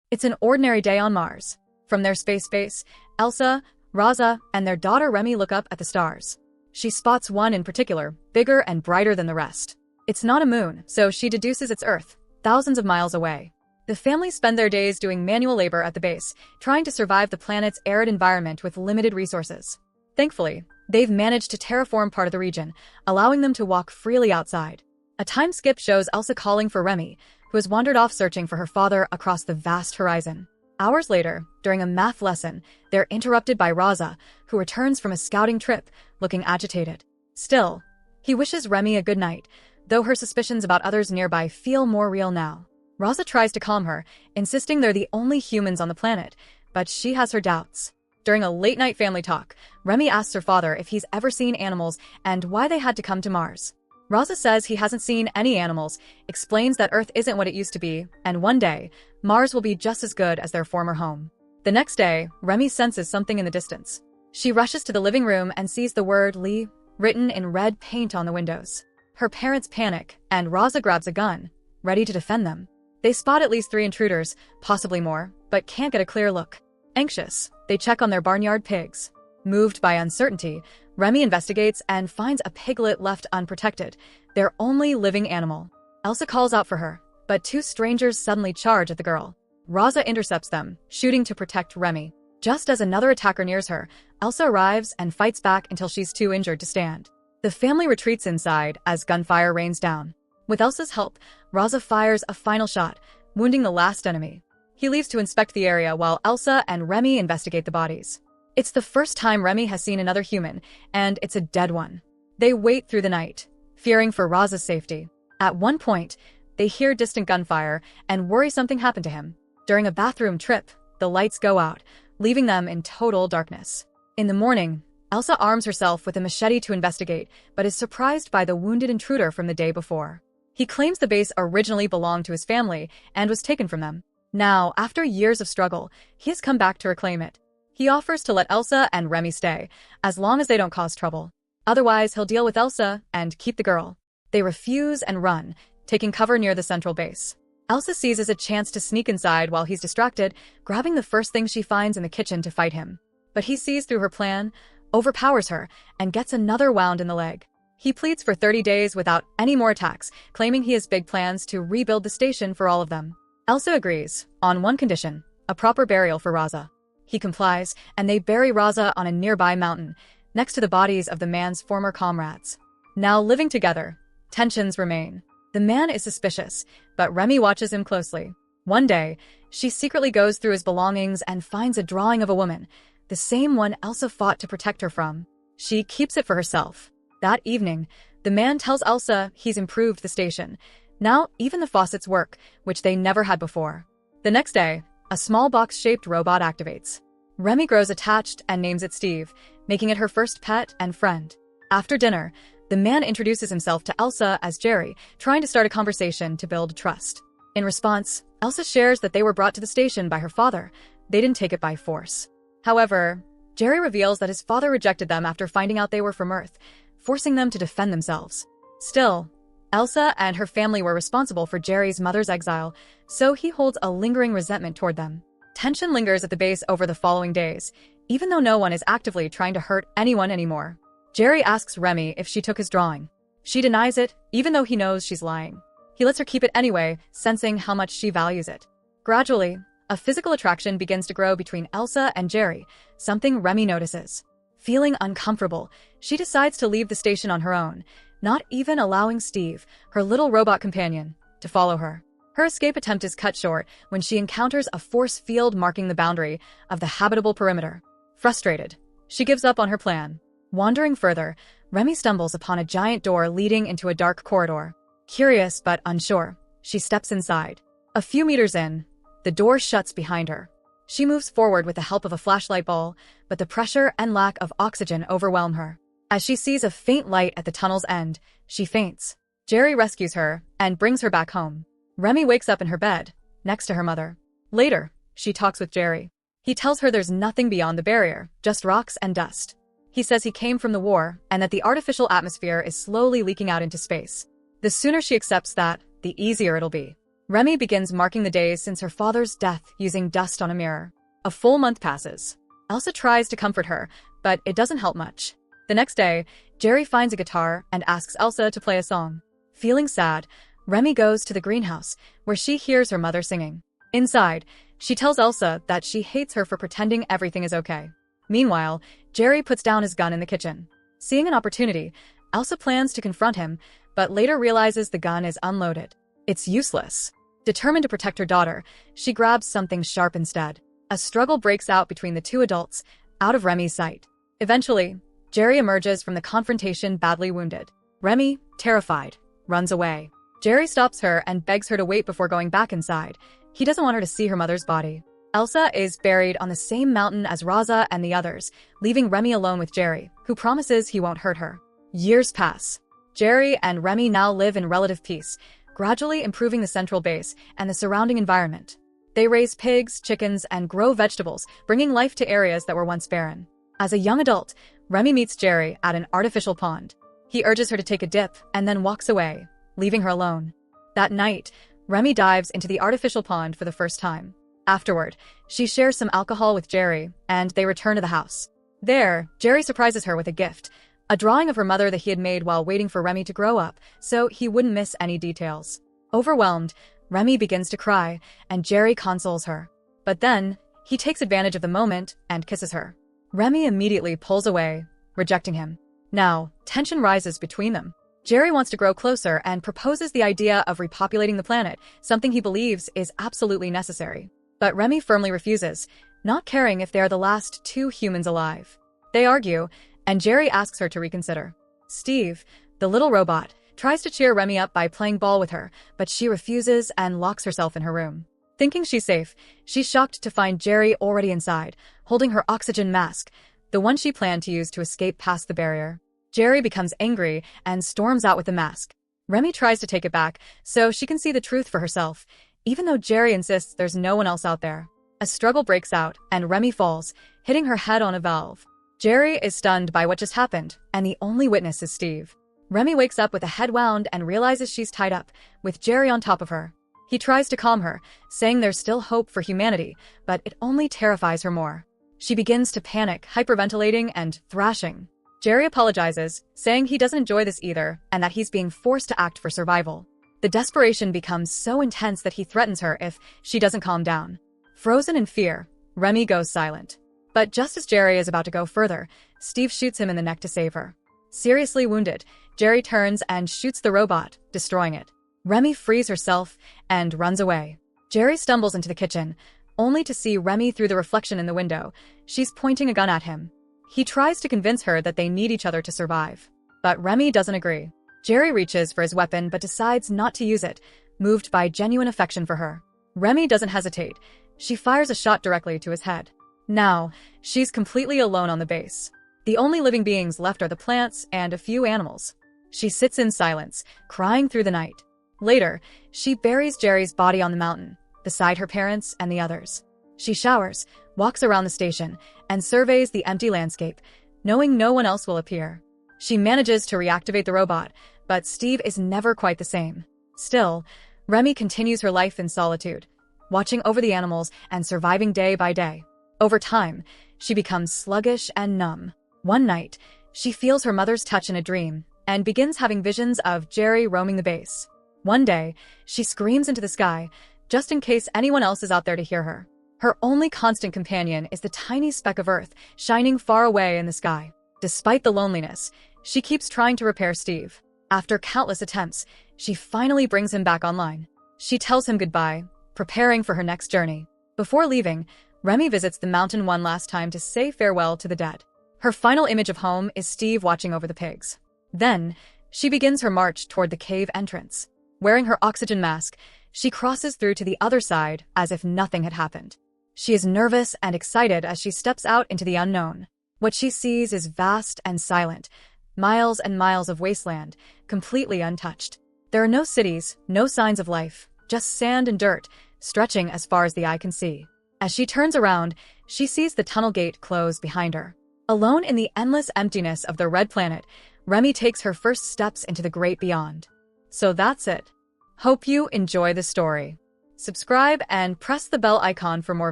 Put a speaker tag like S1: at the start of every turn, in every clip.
S1: It's an ordinary day on Mars. From their space base, Elsa, Raza, and their daughter Remy look up at the stars. She spots one in particular, bigger and brighter than the rest. It's not a moon, so she deduces it's Earth, thousands of miles away. The family spend their days doing manual labor at the base, trying to survive the planet's arid environment with limited resources. Thankfully, they've managed to terraform part of the region, allowing them to walk freely outside. A time skip shows Elsa calling for Remy, who has wandered off searching for her father across the vast horizon. Hours later, during a math lesson, they're interrupted by Raza, who returns from a scouting trip, looking agitated. Still, he wishes Remy a good night, though her suspicions about others nearby feel more real now. Raza tries to calm her, insisting they're the only humans on the planet, but she has her doubts. During a late-night family talk, Remy asks her father if he's ever seen animals and why they had to come to Mars. Raza says he hasn't seen any animals, explains that Earth isn't what it used to be, and one day, Mars will be just as good as their former home. The next day, Remy senses something in the distance. She rushes to the living room and sees the word Lee written in red paint on the windows. Her parents panic, and Raza grabs a gun, ready to defend them. They spot at least 3 intruders, possibly more, but can't get a clear look. Anxious, they check on their barnyard pigs. Moved by uncertainty, Remy investigates and finds a piglet left unprotected, their only living animal. Elsa calls out for her, but 2 strangers suddenly charge at the girl. Raza intercepts them, shooting to protect Remy. Just as another attacker nears her, Elsa arrives and fights back until she's too injured to stand. The family retreats inside as gunfire rains down. With Elsa's help, Raza fires a final shot, wounding the last enemy. He leaves to inspect the area while Elsa and Remy investigate the bodies. It's the first time Remy has seen another human, and it's a dead one. They wait through the night, fearing for Raza's safety. At one point, they hear distant gunfire and worry something happened to him. During a bathroom trip, the lights go out, leaving them in total darkness. In the morning, Elsa arms herself with a machete to investigate, but is surprised by the wounded intruder from the day before. He claims the base originally belonged to his family and was taken from them. Now, after years of struggle, he has come back to reclaim it. He offers to let Elsa and Remy stay, as long as they don't cause trouble. Otherwise, he'll deal with Elsa and keep the girl. They refuse and run, taking cover near the central base. Elsa seizes a chance to sneak inside while he's distracted, grabbing the first thing she finds in the kitchen to fight him. But he sees through her plan, overpowers her, and gets another wound in the leg. He pleads for 30 days without any more attacks, claiming he has big plans to rebuild the station for all of them. Elsa agrees, on one condition, a proper burial for Raza. He complies, and they bury Raza on a nearby mountain, next to the bodies of the man's former comrades. Now living together, tensions remain. The man is suspicious, but Remy watches him closely. One day, she secretly goes through his belongings and finds a drawing of a woman, the same one Elsa fought to protect her from. She keeps it for herself. That evening, the man tells Elsa he's improved the station. Now, even the faucets work, which they never had before. The next day, a small box-shaped robot activates. Remy grows attached and names it Steve, making it her first pet and friend. After dinner, the man introduces himself to Elsa as Jerry, trying to start a conversation to build trust. In response, Elsa shares that they were brought to the station by her father. They didn't take it by force. However, Jerry reveals that his father rejected them after finding out they were from Earth, forcing them to defend themselves. Still, Elsa and her family were responsible for Jerry's mother's exile, so he holds a lingering resentment toward them. Tension lingers at the base over the following days, even though no one is actively trying to hurt anyone anymore. Jerry asks Remy if she took his drawing. She denies it, even though he knows she's lying. He lets her keep it anyway, sensing how much she values it. Gradually, a physical attraction begins to grow between Elsa and Jerry, something Remy notices. Feeling uncomfortable, she decides to leave the station on her own, not even allowing Steve, her little robot companion, to follow her. Her escape attempt is cut short when she encounters a force field marking the boundary of the habitable perimeter. Frustrated, she gives up on her plan. Wandering further, Remy stumbles upon a giant door leading into a dark corridor. Curious but unsure, she steps inside. A few meters in, the door shuts behind her. She moves forward with the help of a flashlight ball, but the pressure and lack of oxygen overwhelm her. As she sees a faint light at the tunnel's end, she faints. Jerry rescues her and brings her back home. Remy wakes up in her bed, next to her mother. Later, she talks with Jerry. He tells her there's nothing beyond the barrier, just rocks and dust. He says he came from the war and that the artificial atmosphere is slowly leaking out into space. The sooner she accepts that, the easier it'll be. Remy begins marking the days since her father's death using dust on a mirror. A full month passes. Elsa tries to comfort her, but it doesn't help much. The next day, Jerry finds a guitar and asks Elsa to play a song. Feeling sad, Remy goes to the greenhouse, where she hears her mother singing. Inside, she tells Elsa that she hates her for pretending everything is okay. Meanwhile, Jerry puts down his gun in the kitchen. Seeing an opportunity, Elsa plans to confront him, but later realizes the gun is unloaded. It's useless. Determined to protect her daughter, she grabs something sharp instead. A struggle breaks out between the two adults, out of Remy's sight. Eventually, Jerry emerges from the confrontation badly wounded. Remy, terrified, runs away. Jerry stops her and begs her to wait before going back inside. He doesn't want her to see her mother's body. Elsa is buried on the same mountain as Raza and the others, leaving Remy alone with Jerry, who promises he won't hurt her. Years pass. Jerry and Remy now live in relative peace, gradually improving the central base and the surrounding environment. They raise pigs, chickens, and grow vegetables, bringing life to areas that were once barren. As a young adult, Remy meets Jerry at an artificial pond. He urges her to take a dip and then walks away, leaving her alone. That night, Remy dives into the artificial pond for the first time. Afterward, she shares some alcohol with Jerry, and they return to the house. There, Jerry surprises her with a gift, a drawing of her mother that he had made while waiting for Remy to grow up, so he wouldn't miss any details. Overwhelmed, Remy begins to cry, and Jerry consoles her. But then, he takes advantage of the moment and kisses her. Remy immediately pulls away, rejecting him. Now, tension rises between them. Jerry wants to grow closer and proposes the idea of repopulating the planet, something he believes is absolutely necessary. But Remy firmly refuses, not caring if they are the last two humans alive. They argue, and Jerry asks her to reconsider. Steve, the little robot, tries to cheer Remy up by playing ball with her, but she refuses and locks herself in her room. Thinking she's safe, she's shocked to find Jerry already inside, holding her oxygen mask, the one she planned to use to escape past the barrier. Jerry becomes angry and storms out with the mask. Remy tries to take it back so she can see the truth for herself, even though Jerry insists there's no one else out there. A struggle breaks out, and Remy falls, hitting her head on a valve. Jerry is stunned by what just happened, and the only witness is Steve. Remy wakes up with a head wound and realizes she's tied up, with Jerry on top of her. He tries to calm her, saying there's still hope for humanity, but it only terrifies her more. She begins to panic, hyperventilating and thrashing. Jerry apologizes, saying he doesn't enjoy this either, and that he's being forced to act for survival. The desperation becomes so intense that he threatens her if she doesn't calm down. Frozen in fear, Remy goes silent. But just as Jerry is about to go further, Steve shoots him in the neck to save her. Seriously wounded, Jerry turns and shoots the robot, destroying it. Remy frees herself and runs away. Jerry stumbles into the kitchen, only to see Remy through the reflection in the window. She's pointing a gun at him. He tries to convince her that they need each other to survive. But Remy doesn't agree. Jerry reaches for his weapon but decides not to use it, moved by genuine affection for her. Remy doesn't hesitate. She fires a shot directly to his head. Now, she's completely alone on the base. The only living beings left are the plants and a few animals. She sits in silence, crying through the night. Later, she buries Jerry's body on the mountain, beside her parents and the others. She showers, walks around the station, and surveys the empty landscape, knowing no one else will appear. She manages to reactivate the robot, but Steve is never quite the same. Still, Remy continues her life in solitude, watching over the animals and surviving day by day. Over time, she becomes sluggish and numb. One night, she feels her mother's touch in a dream and begins having visions of Jerry roaming the base. One day, she screams into the sky, just in case anyone else is out there to hear her. Her only constant companion is the tiny speck of Earth shining far away in the sky. Despite the loneliness, she keeps trying to repair Steve. After countless attempts, she finally brings him back online. She tells him goodbye, preparing for her next journey. Before leaving, Remy visits the mountain one last time to say farewell to the dead. Her final image of home is Steve watching over the pigs. Then, she begins her march toward the cave entrance. Wearing her oxygen mask, she crosses through to the other side as if nothing had happened. She is nervous and excited as she steps out into the unknown. What she sees is vast and silent, miles and miles of wasteland, completely untouched. There are no cities, no signs of life, just sand and dirt, stretching as far as the eye can see. As she turns around, she sees the tunnel gate close behind her. Alone in the endless emptiness of the Red Planet, Remy takes her first steps into the great beyond. So that's it. Hope you enjoy the story. subscribe, and press the bell icon for more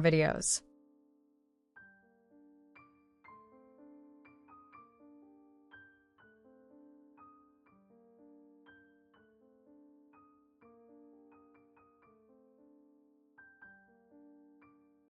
S1: videos.